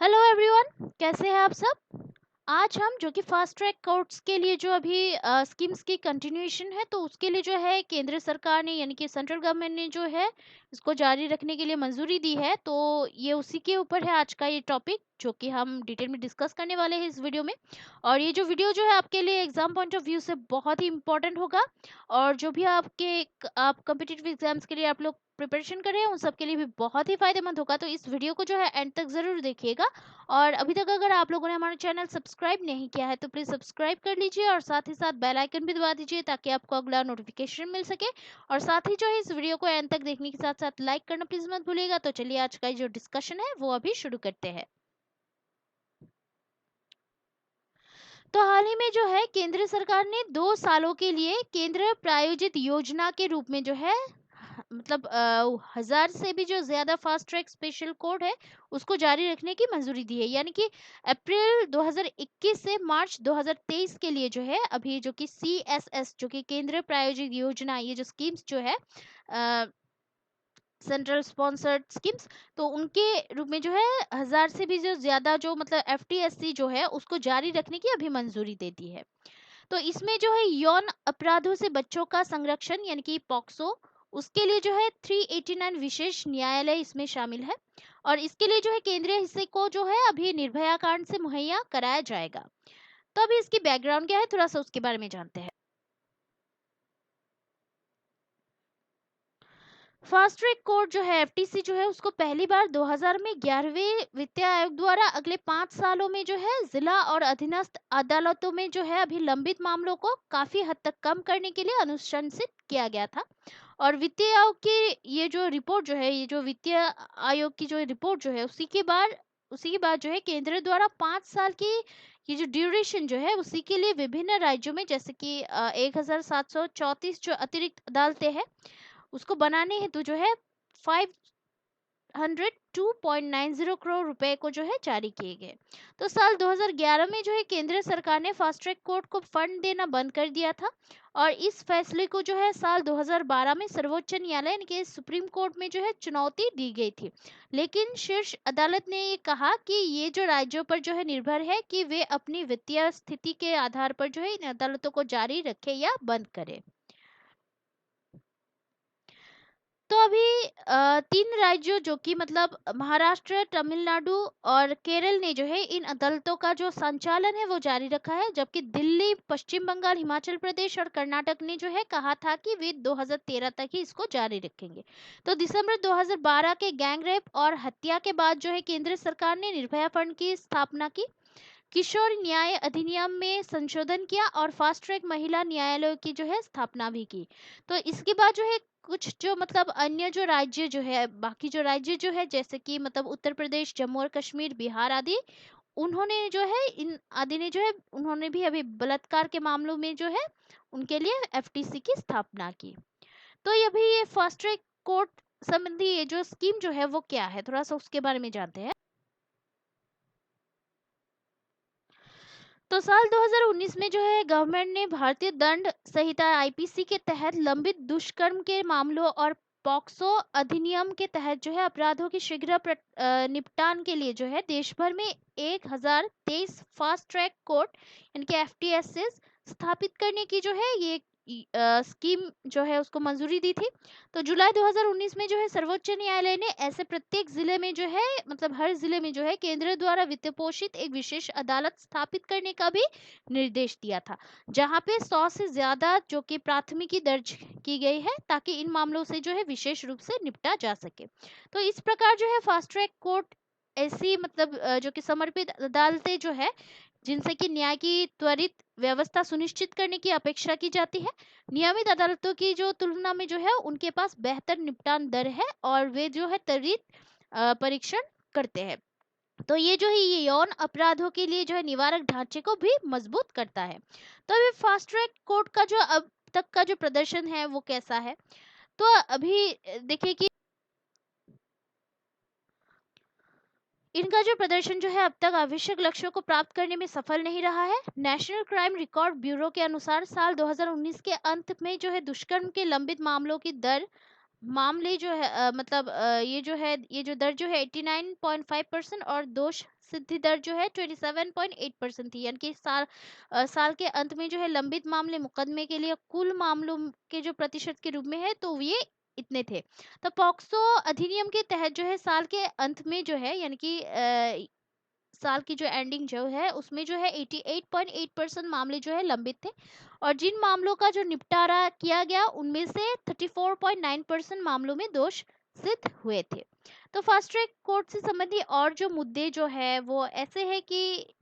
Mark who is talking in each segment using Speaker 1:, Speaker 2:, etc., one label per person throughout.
Speaker 1: Hello everyone, कैसे हैं आप सब। आज हम जो कि फास्ट ट्रैक कोर्ट्स के लिए जो अभी स्कीम्स की कंटिन्यूएशन है, तो उसके लिए जो है केंद्र सरकार ने यानी कि सेंट्रल गवर्नमेंट ने जो है इसको जारी रखने के लिए मंजूरी दी है। तो ये उसी के ऊपर है आज का ये टॉपिक, जो कि हम डिटेल में डिस्कस करने वाले हैं इस वीडियो में। और ये जो वीडियो जो है आपके लिए एग्जाम पॉइंट ऑफ व्यू से बहुत ही इंपॉर्टेंट होगा। और जो भी आप कम्पिटिटिव एग्जाम्स के लिए आप लोग प्रिपरेशन कर रहे हैं, उन सब के लिए भी बहुत ही फायदेमंद होगा। तो इस वीडियो को जो है एंड तक जरूर देखिएगा। और अभी तक अगर आप लोगों ने हमारा चैनल सब्सक्राइब नहीं किया है, तो प्लीज़ सब्सक्राइब कर लीजिए और साथ ही साथ बेल आइकन भी दबा दीजिए, ताकि आपको अगला नोटिफिकेशन मिल सके। और साथ ही जो है इस वीडियो को एंड तक देखने के साथ साथ लाइक करना प्लीज़ मत भूलिएगा। तो चलिए आज का जो डिस्कशन है वो अभी शुरू करते हैं। तो हाल ही में जो है केंद्र सरकार ने 2 सालों के लिए केंद्र प्रायोजित योजना के रूप में जो है मतलब 1000 से भी जो ज्यादा फास्ट ट्रैक स्पेशल कोड है उसको जारी रखने की मंजूरी दी है। यानी कि अप्रैल 2021 से मार्च 2023 के लिए जो है अभी जो कि CSS जो कि केंद्र प्रायोजित योजना, ये जो स्कीम्स जो है सेंट्रल स्पॉन्सर्ड स्कीम्स, तो उनके रूप में जो है 1000 से भी जो ज्यादा जो मतलब FTSC जो है उसको जारी रखने की अभी मंजूरी दे दी है। तो इसमें जो है यौन अपराधों से बच्चों का संरक्षण यानी कि पॉक्सो, उसके लिए जो है 389 विशेष न्यायालय इसमें शामिल है। और इसके लिए जो है केंद्रीय हिस्से को जो है अभी निर्भया कांड से मुहैया कराया जाएगा। तो अभी इसकी बैकग्राउंड क्या है, थोड़ा सा उसके बारे में जानते हैं। फास्ट ट्रैक कोर्ट जो है FTC जो है उसको पहली बार 2000 में 11वें वित्त आयोग द्वारा अगले 5 सालों में जो है जिला और अधीनस्थ अदालतों में जो है अभी लंबित मामलों को काफी हद तक कम करने के लिए अनुशंसित किया गया था। और वित्तीय आयोग की ये जो रिपोर्ट जो है, ये जो वित्तीय आयोग की जो रिपोर्ट जो है उसी के बाद जो है केंद्र द्वारा 5 साल की ये जो ड्यूरेशन जो है उसी के लिए विभिन्न राज्यों में, जैसे कि 1734 जो अतिरिक्त अदालतें हैं उसको बनाने हेतु जो है 502.90 करोड़ रुपए को जो है जारी किए गए। तो साल 2011 में जो है केंद्र सरकार ने फास्ट ट्रैक कोर्ट को फंड देना बंद कर दिया था। और इस फैसले को जो है साल 2012 में सर्वोच्च न्यायालय यानी कि सुप्रीम कोर्ट में जो है चुनौती दी गई थी। लेकिन शीर्ष अदालत ने ये कहा कि ये जो राज्यों पर जो है निर्भर है कि वे अपनी वित्तीय स्थिति के आधार पर जो है इन अदालतों को जारी रखे या बंद करे। तो अभी 3 राज्यों जो कि मतलब महाराष्ट्र, तमिलनाडु और केरल ने जो है इन अदालतों का जो संचालन है वो जारी रखा है, जबकि दिल्ली, पश्चिम बंगाल, हिमाचल प्रदेश और कर्नाटक ने जो है कहा था कि वे 2013 तक ही इसको जारी रखेंगे। तो दिसंबर 2012 के गैंग रेप और हत्या के बाद जो है केंद्र सरकार ने निर्भया फंड की स्थापना की, किशोर न्याय अधिनियम में संशोधन किया और फास्ट ट्रैक महिला न्यायालयों की जो है स्थापना भी की। तो इसके बाद जो है कुछ जो मतलब अन्य जो राज्य जो है, बाकी जो राज्य जो है जैसे कि मतलब उत्तर प्रदेश, जम्मू और कश्मीर, बिहार आदि, उन्होंने जो है इन आदि ने जो है उन्होंने भी अभी बलात्कार के मामलों में जो है उनके लिए FTC की स्थापना की। तो ये अभी ये फास्ट ट्रैक कोर्ट संबंधी ये जो स्कीम जो है वो क्या है, थोड़ा सा उसके बारे में जानते हैं। तो साल 2019 में जो है गवर्नमेंट ने भारतीय दंड संहिता IPC के तहत लंबित दुष्कर्म के मामलों और पॉक्सो अधिनियम के तहत जो है अपराधों की शीघ्र निपटान के लिए जो है देश भर में 1023 फास्ट ट्रैक कोर्ट यानी कि FTSs स्थापित करने की जो है ये स्कीम जो है उसको मंजूरी दी थी। तो जुलाई 2019 में जो है सर्वोच्च न्यायालय ने ऐसे प्रत्येक जिले में जो है मतलब हर जिले में जो है केंद्र द्वारा वित्त पोषित एक विशेष अदालत स्थापित करने का भी निर्देश दिया था, जहां पे 100 से ज्यादा जो कि प्राथमिकी दर्ज की गई है, ताकि इन मामलों से जो है विशेष रूप से निपटा जा सके। तो इस प्रकार जो है फास्ट ट्रैक कोर्ट ऐसी मतलब जो कि समर्पित अदालतें जो है जिनसे कि न्याय की त्वरित व्यवस्था सुनिश्चित करने की अपेक्षा की जाती है। नियमित अदालतों की जो तुलना में जो है उनके पास बेहतर निपटान दर है और वे जो है त्वरित परीक्षण करते हैं। तो ये जो है ये यौन अपराधों के लिए जो है निवारक ढांचे को भी मजबूत करता है। तो अभी फास्ट ट्रैक कोर्ट का जो अब तक का जो प्रदर्शन है वो कैसा है। तो अभी देखिए कि इनका जो प्रदर्शन जो है अब तक आवश्यक लक्ष्यों को प्राप्त करने में सफल नहीं रहा है। नेशनल क्राइम रिकॉर्ड ब्यूरो के अनुसार साल 2019 के अंत में जो है दुष्कर्म के लंबित मामलों की दर मामले जो है ये जो दर जो है 89.5% और दोष सिद्धि दर जो है 27.8% थी, यानी कि साल के अंत में जो है लंबित मामले मुकदमे के लिए कुल मामलों के जो प्रतिशत के रूप में है तो ये इतने थे। तो पॉक्सो अधिनियम के तहत जो है साल के अंत में जो है, यानी कि साल की जो एंडिंग जो है उसमें जो है 88.8% मामले जो है लंबित थे, और जिन मामलों का जो निपटारा किया गया उनमें से 34.9% मामलों में दोष सिद्ध हुए थे। तो फास्ट ट्रैक कोर्ट से संबंधी और जो मुद्दे जो है वो ऐसे है कि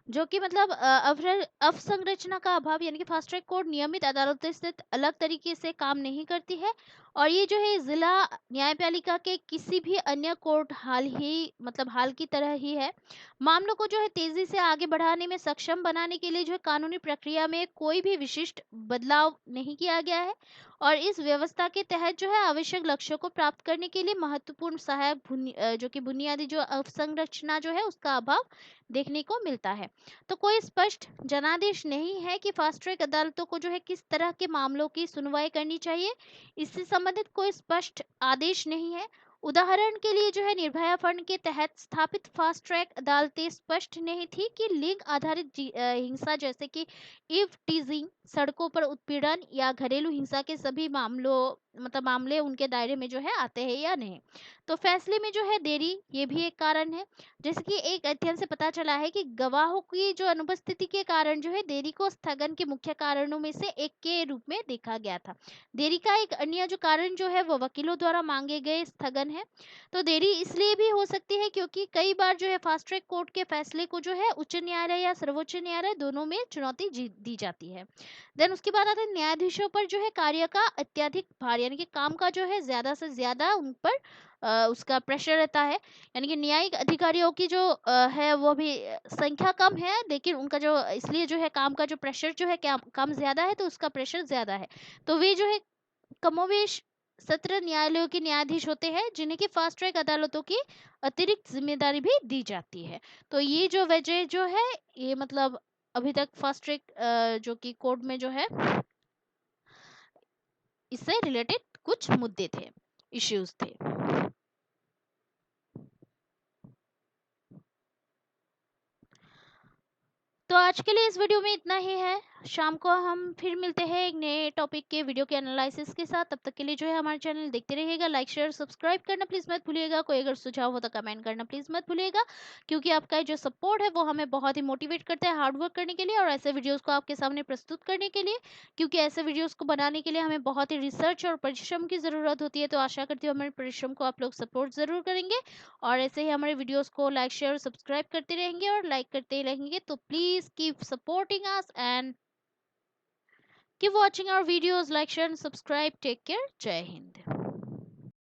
Speaker 1: जो कि मतलब अवसंरचना का अभाव, यानी कि फास्ट ट्रैक कोर्ट नियमित अदालतों से अलग तरीके से काम नहीं करती है, और ये जो है जिला न्यायपालिका के किसी भी अन्य कोर्ट हाल की तरह ही है। मामलों को जो है तेजी से आगे बढ़ाने में सक्षम बनाने के लिए जो है कानूनी प्रक्रिया में कोई भी विशिष्ट बदलाव नहीं किया गया है, और इस व्यवस्था के तहत जो है आवश्यक लक्ष्यों को प्राप्त करने के लिए महत्वपूर्ण सहायक जो कि बुनियादी जो अवसंरचना जो है उसका अभाव देखने को मिलता है। तो कोई स्पष्ट जनादेश नहीं है कि फास्ट ट्रैक अदालतों को जो है किस तरह के मामलों की सुनवाई करनी चाहिए, इससे संबंधित कोई स्पष्ट आदेश नहीं है। उदाहरण के लिए जो है निर्भया फंड के तहत स्थापित फास्ट ट्रैक अदालतें स्पष्ट नहीं थी कि लिंग आधारित हिंसा जैसे कि इव टीजिंग, सड़कों पर उत्पीड़न या घरेलू हिंसा के सभी मामले उनके दायरे में जो है आते हैं या नहीं। तो फैसले में जो है देरी, ये भी एक कारण है। जैसे कि एक अध्ययन से पता चला है कि गवाहों की जो अनुपस्थिति के कारण जो है देरी को स्थगन के मुख्य कारणों में से एक के रूप में देखा गया था। देरी का एक अन्य जो कारण जो है वो वकीलों द्वारा मांगे गए स्थगन है। तो देरी इसलिए भी हो सकती है क्योंकि कई बार जो है फास्ट ट्रैक कोर्ट के फैसले को जो है उच्च न्यायालय या सर्वोच्च न्यायालय दोनों में चुनौती दी जाती है। देन उसके बाद आता है न्यायाधीशों पर जो है कार्य का अत्यधिक भार, यानी कि काम का जो है ज्यादा से ज्यादा उन पर उसका प्रेशर रहता है। यानी कि न्यायिक अधिकारियों की जो है वो भी संख्या कम है, लेकिन उनका जो इसलिए जो है काम का जो प्रेशर जो है क्या कम ज्यादा है, तो उसका प्रेशर ज्यादा है। तो वे जो है कमोवेश सत्र न्यायालयों के न्यायाधीश होते हैं जिन्हें की फास्ट ट्रैक अदालतों की अतिरिक्त जिम्मेदारी भी दी जाती है। तो ये जो वजह जो है, ये मतलब अभी तक फास्ट ट्रैक जो कि कोर्ट में जो है इससे रिलेटेड कुछ मुद्दे थे, इश्यूज थे। तो आज के लिए इस वीडियो में इतना ही है। शाम को हम फिर मिलते हैं एक नए टॉपिक के वीडियो के एनालिसिस के साथ। तब तक के लिए जो है हमारे चैनल देखते रहिएगा, लाइक शेयर सब्सक्राइब करना प्लीज मत भूलिएगा। कोई अगर सुझाव हो तो कमेंट करना प्लीज मत भूलिएगा, क्योंकि आपका जो सपोर्ट है वो हमें बहुत ही मोटिवेट करता है हार्ड वर्क करने के लिए और ऐसे वीडियोज को आपके सामने प्रस्तुत करने के लिए। क्योंकि ऐसे वीडियोज को बनाने के लिए हमें बहुत ही रिसर्च और परिश्रम की जरूरत होती है। तो आशा करती हूँ हमारे परिश्रम को आप लोग सपोर्ट जरूर करेंगे, और ऐसे ही हमारे वीडियोस को लाइक शेयर और सब्सक्राइब करते रहेंगे और लाइक करते ही रहेंगे। तो please keep supporting us and keep watching our videos, like share and subscribe. Take care, जय हिंद।